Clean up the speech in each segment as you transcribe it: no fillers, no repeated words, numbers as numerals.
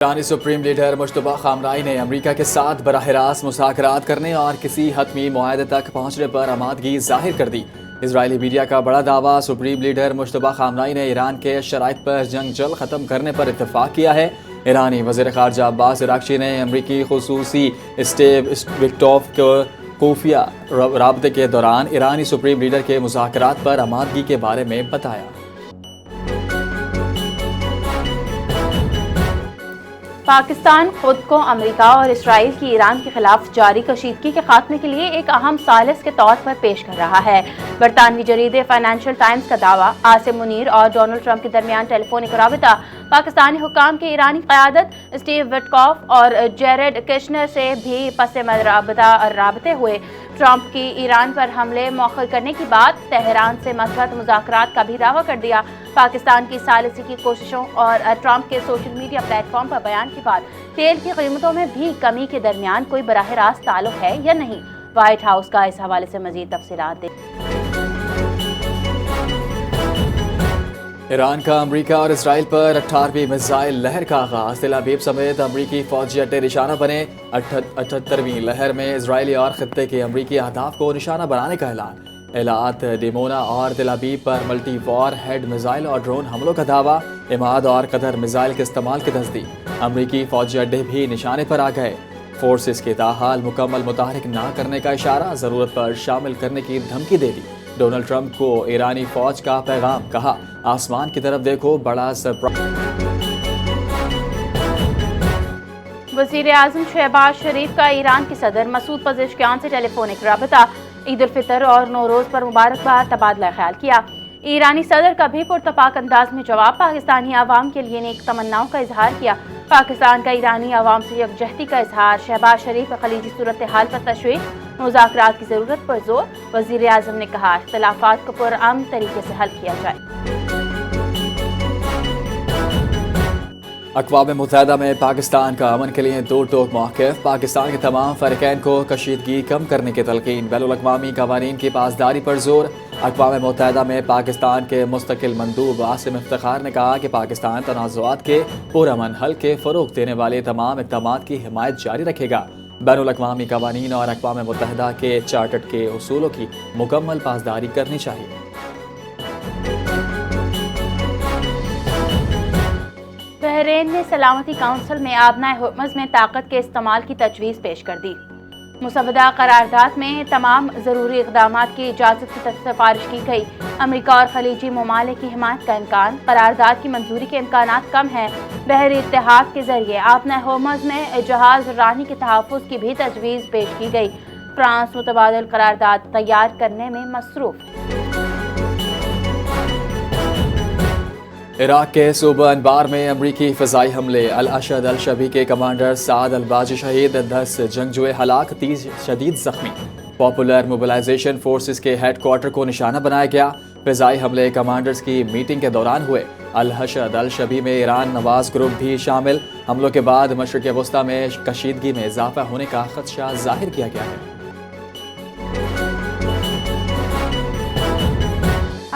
ایرانی supreme leader Mujtaba خامنائی نے امریکہ کے ساتھ براہ راست مذاکرات کرنے اور کسی حتمی معاہدے تک پہنچنے پر آمادگی ظاہر کر دی۔ اسرائیلی میڈیا کا بڑا دعویٰ، سپریم لیڈر مجتبیٰ خامنائی نے ایران کے شرائط پر جنگ جلد ختم کرنے پر اتفاق کیا ہے۔ ایرانی وزیر خارجہ عباس عراقچی نے امریکی خصوصی اسٹیو وٹکوف کو خفیہ رابطے کے دوران ایرانی سپریم لیڈر کے مذاکرات پر آمادگی کے بارے میں بتایا۔ پاکستان خود کو امریکہ اور اسرائیل کی ایران کے خلاف جاری کشیدگی کے خاتمے کے لیے ایک اہم ثالث کے طور پر پیش کر رہا ہے۔ برطانوی جریدے فائنینشل ٹائمز کا دعویٰ، عاصم منیر اور ڈونلڈ ٹرمپ کے درمیان ٹیلی فونک رابطہ پاکستانی حکام کے ایرانی قیادت اسٹیو وٹکوف اور جیرڈ کشنر سے بھی پس رابطے ہوئے۔ ٹرمپ کی ایران پر حملے مؤخر کرنے کی بات، تہران سے مثبت مذاکرات کا بھی دعویٰ کر دیا۔ پاکستان کی ثالثی کی کوششوں اور ٹرمپ کے سوشل میڈیا پلیٹ فارم پر بیان کے بعد تیل کی قیمتوں میں بھی کمی کے درمیان کوئی براہ راست تعلق ہے یا نہیں؟ وائٹ ہاؤس کا اس حوالے سے مزید تفصیلات دے۔ ایران کا امریکہ اور اسرائیل پر 18ویں میزائل لہر کا آغاز، تل ابیب سمیت امریکی فوجی اڈے نشانہ بنے۔ 78ویں لہر میں اسرائیلی اور خطے کے امریکی اہداف کو نشانہ بنانے کا اعلان۔ ایلات، ڈیمونا اور تل Aviv per multi war had missile اور ڈرون حملوں کا دعویٰ۔ عماد اور قطر میزائل کے استعمال کی تصدیق۔ امریکی فوجی اڈے بھی نشانے پر آ گئے۔ فورسز کے تاحال مکمل متحرک نہ کرنے کا اشارہ، ضرورت پر شامل کرنے کی دھمکی دے دی۔ ڈونلڈ ٹرمپ کو ایرانی فوج کا پیغام، کہا آسمان کی طرف دیکھو، بڑا سرپرائز۔ وزیر اعظم شہباز شریف کا ایران کے صدر مسعود پزشکیان سے ٹیلی فونک رابطہ، عید الفطر اور نوروز پر مبارکباد تبادلہ خیال کیا۔ ایرانی صدر کا بھی پرتپاک انداز میں جواب، پاکستانی عوام کے لیے نیک تمناؤں کا اظہار کیا۔ پاکستان کا ایرانی عوام سے یکجہتی کا اظہار، شہباز شریف کا خلیجی صورتحال پر تشویش، مذاکرات کی ضرورت پر زور۔ وزیر اعظم نے کہا اختلافات کو پرامن طریقے سے حل کیا جائے۔ اقوام متحدہ میں پاکستان کا امن کے لیے دو ٹوک موقف، پاکستان کے تمام فریقین کو کشیدگی کم کرنے کی تلقین، بین الاقوامی قوانین کی پاسداری پر زور۔ اقوام متحدہ میں پاکستان کے مستقل مندوب عاصم افتخار نے کہا کہ پاکستان تنازعات کے پرامن حل کے فروغ دینے والے تمام اقدامات کی حمایت جاری رکھے گا۔ بین الاقوامی قوانین اور اقوام متحدہ کے چارٹر کے اصولوں کی مکمل پاسداری کرنی چاہیے۔ بحرین نے سلامتی کونسل میں آبنائے ہرمز میں طاقت کے استعمال کی تجویز پیش کر دی۔ مسودہ قرارداد میں تمام ضروری اقدامات کی اجازت کی سفارش کی گئی۔ امریکہ اور خلیجی ممالک کی حمایت کا امکان، قرارداد کی منظوری کے امکانات کم ہیں۔ بحری اتحاد کے ذریعے آبنائے ہرمز میں جہاز رانی کے تحفظ کی بھی تجویز پیش کی گئی۔ فرانس متبادل قرارداد تیار کرنے میں مصروف ہے۔ عراق کے صوبہ انبار میں امریکی فضائی حملے، الاشد الشبی کے کمانڈر سعد الباجی شہید، 10 جنگجو ہلاک، 30 شدید زخمی۔ پاپولر موبلائزیشن فورسز کے ہیڈ کوارٹر کو نشانہ بنایا گیا۔ فضائی حملے کمانڈرز کی میٹنگ کے دوران ہوئے۔ الاشد الشبی میں ایران نواز گروپ بھی شامل۔ حملوں کے بعد مشرق وسطیٰ میں کشیدگی میں اضافہ ہونے کا خدشہ ظاہر کیا گیا ہے۔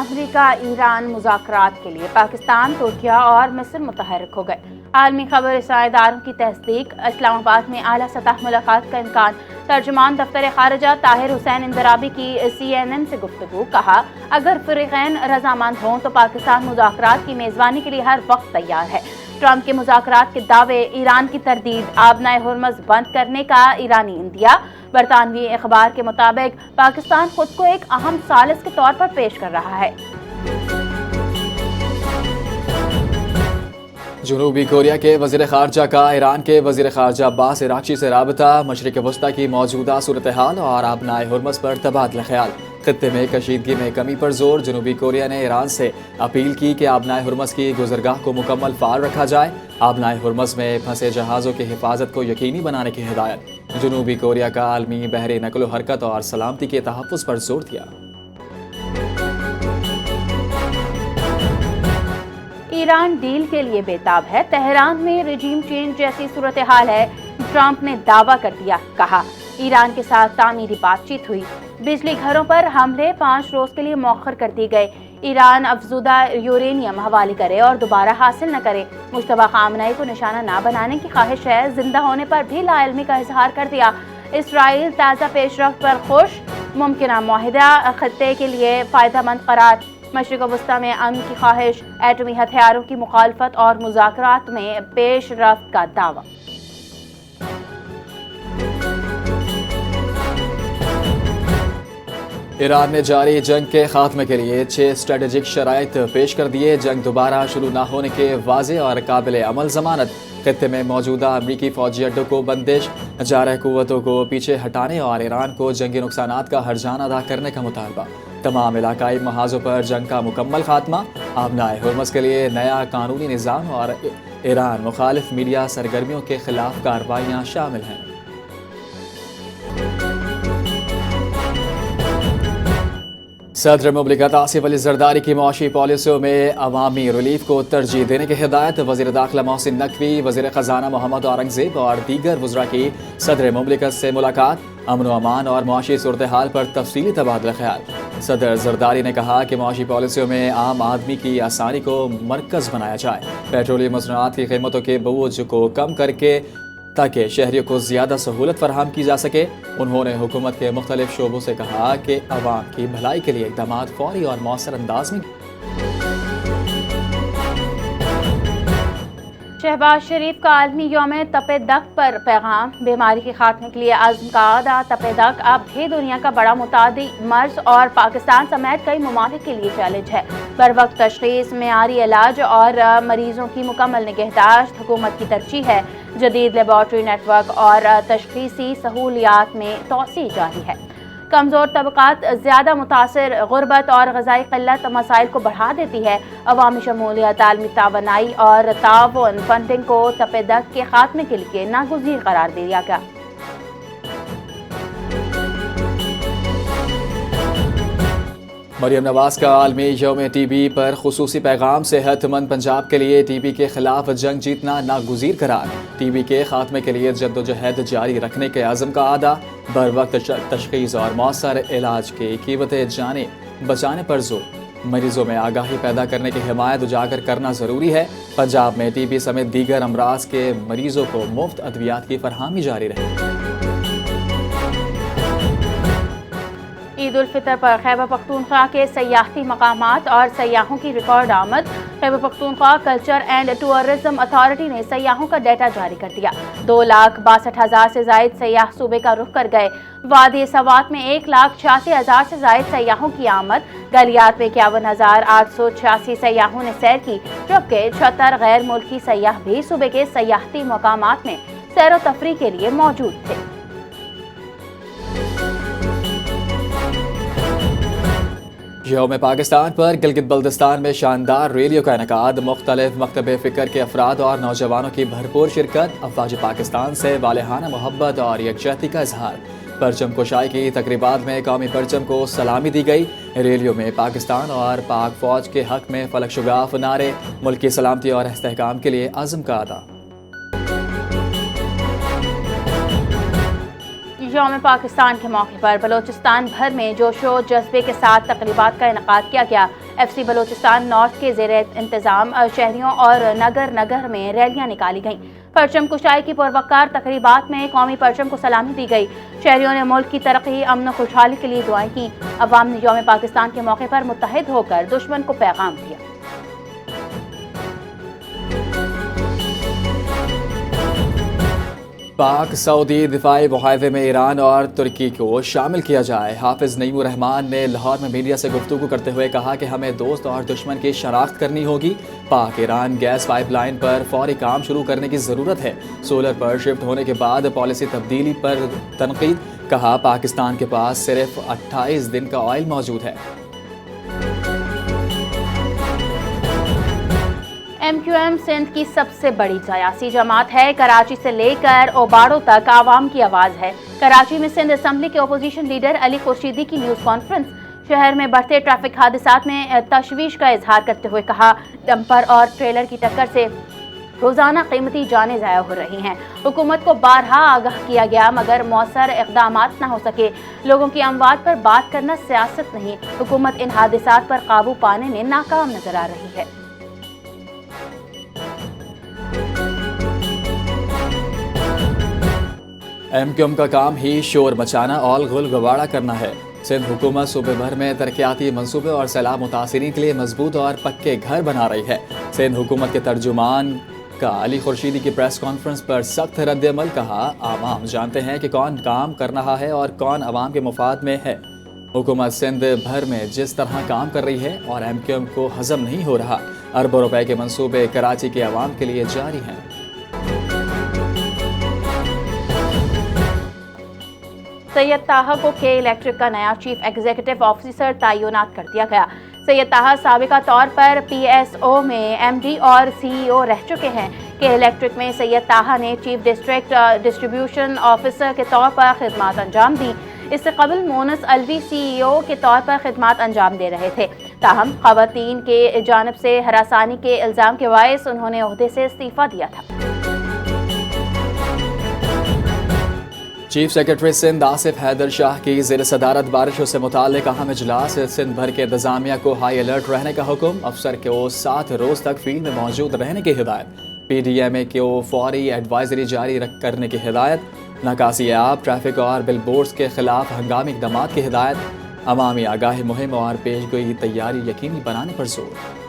امریکہ ایران مذاکرات کے لیے پاکستان، ترکیہ اور مصر متحرک ہو گئے۔ عالمی خبر رساں اداروں کی تصدیق، اسلام آباد میں اعلیٰ سطح ملاقات کا امکان۔ ترجمان دفتر خارجہ طاہر حسین اندرابی کی CNN سے گفتگو، کہا اگر فریقین رضامند ہوں تو پاکستان مذاکرات کی میزبانی کے لیے ہر وقت تیار ہے۔ ٹرمپ کے مذاکرات کے دعوے، ایران کی تردید، آبنائے ہرمز بند کرنے کا ایرانی اندیہ۔ برطانوی اخبار کے مطابق پاکستان خود کو ایک اہم ثالث کے طور پر پیش کر رہا ہے۔ جنوبی کوریا کے وزیر خارجہ کا ایران کے وزیر خارجہ عباس عراقچی سے رابطہ، مشرق وسطیٰ کی موجودہ صورتحال اور آبنائے ہرمز پر تبادلہ خیال۔ خطے میں کشیدگی میں کمی پر زور، جنوبی کوریا نے ایران سے اپیل کی کہ آبنائے ہرمز کی گزرگاہ کو مکمل فعال رکھا جائے۔ آبنائے ہرمز میں پھنسے جہازوں کی حفاظت کو یقینی بنانے کی ہدایت۔ جنوبی کوریا کا عالمی بحری نقل و حرکت اور سلامتی کے تحفظ پر زور دیا۔ ایران ڈیل کے لیے بےتاب ہے، تہران میں رجیم چینج جیسی صورتحال ہے، ٹرمپ نے دعویٰ کر دیا۔ کہا ایران کے ساتھ تعمیری بات چیت ہوئی۔ بجلی گھروں پر حملے 5 روز کے لیے مؤخر کر دیے گئے۔ ایران افزودہ یورینیم حوالے کرے اور دوبارہ حاصل نہ کرے۔ مشتبہ خامنئی کو نشانہ نہ بنانے کی خواہش ہے، زندہ ہونے پر بھی لا علمی کا اظہار کر دیا۔ اسرائیل تازہ پیش رفت پر خوش، ممکنہ معاہدہ خطے کے لیے فائدہ مند قرار۔ مشرق وسطیٰ میں امن کی خواہش، ایٹمی ہتھیاروں کی مخالفت اور مذاکرات میں پیش رفت کا دعویٰ۔ ایران نے جاری جنگ کے خاتمے کے لیے 6 اسٹریٹجک شرائط پیش کر دیے۔ جنگ دوبارہ شروع نہ ہونے کے واضح اور قابل عمل ضمانت، خطے میں موجودہ امریکی فوجی اڈوں کو بندش، جارح قوتوں کو پیچھے ہٹانے اور ایران کو جنگی نقصانات کا ہرجان ادا کرنے کا مطالبہ، تمام علاقائی محاذوں پر جنگ کا مکمل خاتمہ، آبنائے ہرمز کے لیے نیا قانونی نظام اور ایران مخالف میڈیا سرگرمیوں کے خلاف کارروائیاں شامل ہیں۔ صدر مملکت آصف علی زرداری کی معاشی پالیسیوں میں عوامی ریلیف کو ترجیح دینے کی ہدایت۔ وزیر داخلہ محسن نقوی، وزیر خزانہ محمد اورنگزیب اور دیگر وزراء کی صدر مملکت سے ملاقات، امن و امان اور معاشی صورتحال پر تفصیلی تبادلہ خیال۔ صدر زرداری نے کہا کہ معاشی پالیسیوں میں عام آدمی کی آسانی کو مرکز بنایا جائے، پیٹرولیم مصنوعات کی قیمتوں کے بوجھ کو کم کر کے تاکہ شہریوں کو زیادہ سہولت فراہم کی جا سکے۔ انہوں نے حکومت کے مختلف شعبوں سے کہا کہ عوام کی بھلائی کے لیے اقدامات فوری اور مؤثر انداز میں۔ شہباز شریف کا عالمی یوم تپ دق پر پیغام، بیماری کے خاتمے کے لیے عزم کا عہدہ۔ تپ دق اب بھی دنیا کا بڑا متعدی مرض اور پاکستان سمیت کئی ممالک کے لیے چیلنج ہے۔ بروقت تشخیص، معیاری علاج اور مریضوں کی مکمل نگہداشت حکومت کی ترجیح ہے۔ جدید لیبارٹری نیٹ ورک اور تشخیصی سہولیات میں توسیع جاری ہے۔ کمزور طبقات زیادہ متاثر، غربت اور غذائی قلت مسائل کو بڑھا دیتی ہے۔ عوامی شمولیت، عالمی توانائی اور تعاون فنڈنگ کو تپ دق کے خاتمے کے لیے ناگزیر قرار دیا گیا۔ مریم نواز کا عالمی یوم ٹی بی پر خصوصی پیغام، صحت مند پنجاب کے لیے ٹی بی کے خلاف جنگ جیتنا ناگزیر قرار۔ ٹی بی کے خاتمے کے لیے جدوجہد جاری رکھنے کے عزم کا اعادہ، بروقت تشخیص اور مؤثر علاج کی قیمتیں جانیں بچانے پر زور۔ مریضوں میں آگاہی پیدا کرنے کی حمایت اجاگر کرنا ضروری ہے۔ پنجاب میں ٹی بی سمیت دیگر امراض کے مریضوں کو مفت ادویات کی فراہمی جاری رہے۔ عید الفطر پر خیبر پختونخوا کے سیاحتی مقامات اور سیاحوں کی ریکارڈ آمد۔ Khyber Pakhtunkhwa culture and tourism authority نے سیاحوں کا ڈیٹا جاری کر دیا۔ 2,62,000 سے زائد سیاح صوبے کا رخ کر گئے۔ وادی سوات میں 1,86,000 سے زائد سیاحوں کی آمد۔ گلیات میں 51,886 سیاحوں نے سیر کی، جبکہ 76 غیر ملکی سیاح بھی صوبے کے سیاحتی مقامات میں سیر و تفریح کے لیے موجود تھے۔ یوم پاکستان پر گلگت بلتستان میں شاندار ریلیوں کا انعقاد، مختلف مکتب فکر کے افراد اور نوجوانوں کی بھرپور شرکت، افواج پاکستان سے والہانہ محبت اور یکجہتی کا اظہار۔ پرچم کشائی کی تقریبات میں قومی پرچم کو سلامی دی گئی۔ ریلیوں میں پاکستان اور پاک فوج کے حق میں فلک شگاف نعرے، ملک کی سلامتی اور استحکام کے لیے عزم کا ادا۔ یوم پاکستان کے موقع پر بلوچستان بھر میں جوش و جذبے کے ساتھ تقریبات کا انعقاد کیا گیا۔ ایف سی بلوچستان نارتھ کے زیر انتظام شہریوں اور نگر میں ریلیاں نکالی گئیں۔ پرچم کشائی کی پروقار تقریبات میں قومی پرچم کو سلامی دی گئی۔ شہریوں نے ملک کی ترقی، امن و خوشحالی کے لیے دعائیں کیں۔ عوام نے یوم پاکستان کے موقع پر متحد ہو کر دشمن کو پیغام دیا۔ پاک سعودی دفاعی معاہدے میں ایران اور ترکی کو شامل کیا جائے۔ حافظ نعیم الرحمان نے لاہور میں میڈیا سے گفتگو کرتے ہوئے کہا کہ ہمیں دوست اور دشمن کی شناخت کرنی ہوگی۔ پاک ایران گیس پائپ لائن پر فوری کام شروع کرنے کی ضرورت ہے۔ سولر پر شفٹ ہونے کے بعد پالیسی تبدیلی پر تنقید، کہا پاکستان کے پاس صرف 28 دن کا آئل موجود ہے۔ ایم کیو ایم سندھ کی سب سے بڑی سیاسی جماعت ہے۔ کراچی سے لے کر اوباڑوں تک عوام کی آواز ہے۔ کراچی میں سندھ اسمبلی کے اپوزیشن لیڈر علی خورشیدی کی نیوز کانفرنس۔ شہر میں بڑھتے ٹریفک حادثات میں تشویش کا اظہار کرتے ہوئے کہا ڈمپر اور ٹریلر کی ٹکر سے روزانہ قیمتی جانیں ضائع ہو رہی ہیں۔ حکومت کو بارہا آگاہ کیا گیا مگر مؤثر اقدامات نہ ہو سکے۔ لوگوں کی اموات پر بات کرنا سیاست نہیں، حکومت ان حادثات پر قابو پانے میں ناکام نظر آ رہی ہے۔ ایم کیو ایم کا کام ہی شور مچانا اور غل غبارہ کرنا ہے۔ سندھ حکومت صوبے بھر میں ترقیاتی منصوبے اور سیلاب متاثرین کے لیے مضبوط اور پکے گھر بنا رہی ہے۔ سندھ حکومت کے ترجمان کا علی خورشیدی کی پریس کانفرنس پر سخت رد عمل، کہا عوام جانتے ہیں کہ کون کام کر رہا ہے اور کون عوام کے مفاد میں ہے۔ حکومت سندھ بھر میں جس طرح کام کر رہی ہے اور ایم کیو ایم کو ہضم نہیں ہو رہا۔ اربوں روپے کے منصوبے کراچی کے عوام کے لیے جاری ہیں۔ سید طاہا کو کے الیکٹرک کا نیا چیف ایگزیکٹو آفیسر تعینات کر دیا گیا۔ سید طاہا سابقہ طور پر پی ایس او میں ایم ڈی اور سی ای او رہ چکے ہیں۔ کے الیکٹرک میں سید طاہا نے چیف ڈسٹرکٹ ڈسٹریبیوشن آفیسر کے طور پر خدمات انجام دی۔ اس سے قبل مونس الوی سی ای او کے طور پر خدمات انجام دے رہے تھے، تاہم خواتین کے جانب سے ہراسانی کے الزام کے باعث انہوں نے عہدے سے استعفیٰ دیا تھا۔ چیف سیکرٹری سندھ آصف حیدر شاہ کی زیر صدارت بارشوں سے متعلق اہم اجلاس۔ سندھ بھر کے انتظامیہ کو ہائی الرٹ رہنے کا حکم، افسر کو 7 روز تک فیلڈ میں موجود رہنے کی ہدایت۔ پی ڈی ایم اے کو فوری ایڈوائزری جاری کرنے کی ہدایت۔ نکاسی آب، ٹریفک اور بل بورڈز کے خلاف ہنگامی اقدامات کی ہدایت۔ عوامی آگاہی مہم اور پیشگوئی کی تیاری یقینی بنانے پر زور۔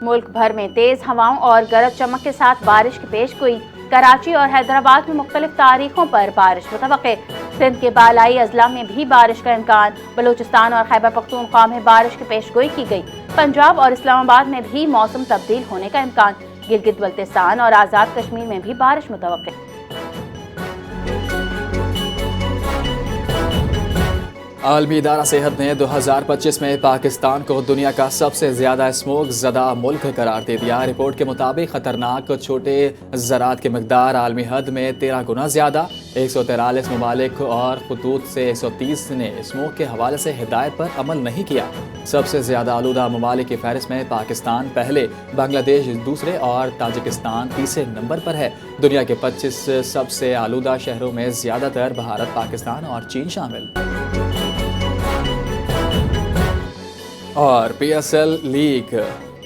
ملک بھر میں تیز ہواؤں اور گرج چمک کے ساتھ بارش کی پیش گوئی۔ کراچی اور حیدرآباد میں مختلف تاریخوں پر بارش متوقع۔ سندھ کے بالائی اضلاع میں بھی بارش کا امکان۔ بلوچستان اور خیبر پختونخوا میں بارش کی پیش گوئی کی گئی۔ پنجاب اور اسلام آباد میں بھی موسم تبدیل ہونے کا امکان۔ گلگت بلتستان اور آزاد کشمیر میں بھی بارش متوقع۔ عالمی ادارہ صحت نے 2025 میں پاکستان کو دنیا کا سب سے زیادہ اسموگ زدہ ملک قرار دے دیا۔ رپورٹ کے مطابق خطرناک چھوٹے ذرات کی مقدار عالمی حد میں 13 گنا زیادہ۔ 143 ممالک اور خطوط سے 130 نے اسموگ کے حوالے سے ہدایت پر عمل نہیں کیا۔ سب سے زیادہ آلودہ ممالک کی فہرست میں پاکستان پہلے، بنگلہ دیش دوسرے اور تاجکستان تیسرے نمبر پر ہے۔ دنیا کے 25 سب سے آلودہ شہروں میں زیادہ تر بھارت، پاکستان اور چین شامل۔ اور پی ایس ایل لیگ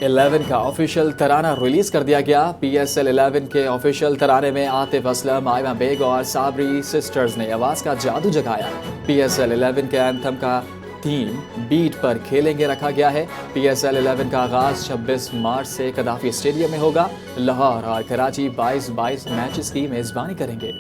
11 کا آفیشیل ترانہ ریلیز کر دیا گیا۔ پی ایس ایل 11 کے آفیشیل ترانے میں عاطف اسلم، آئمہ بیگ اور صابری سسٹرز نے آواز کا جادو جگایا۔ پی ایس ایل 11 کے اینتھم کا تھیم بیٹ پر کھیلیں گے رکھا گیا ہے۔ پی ایس ایل 11 کا آغاز 26 مارچ سے قذافی اسٹیڈیم میں ہوگا۔ لاہور اور کراچی 22 میچز کی میزبانی کریں گے۔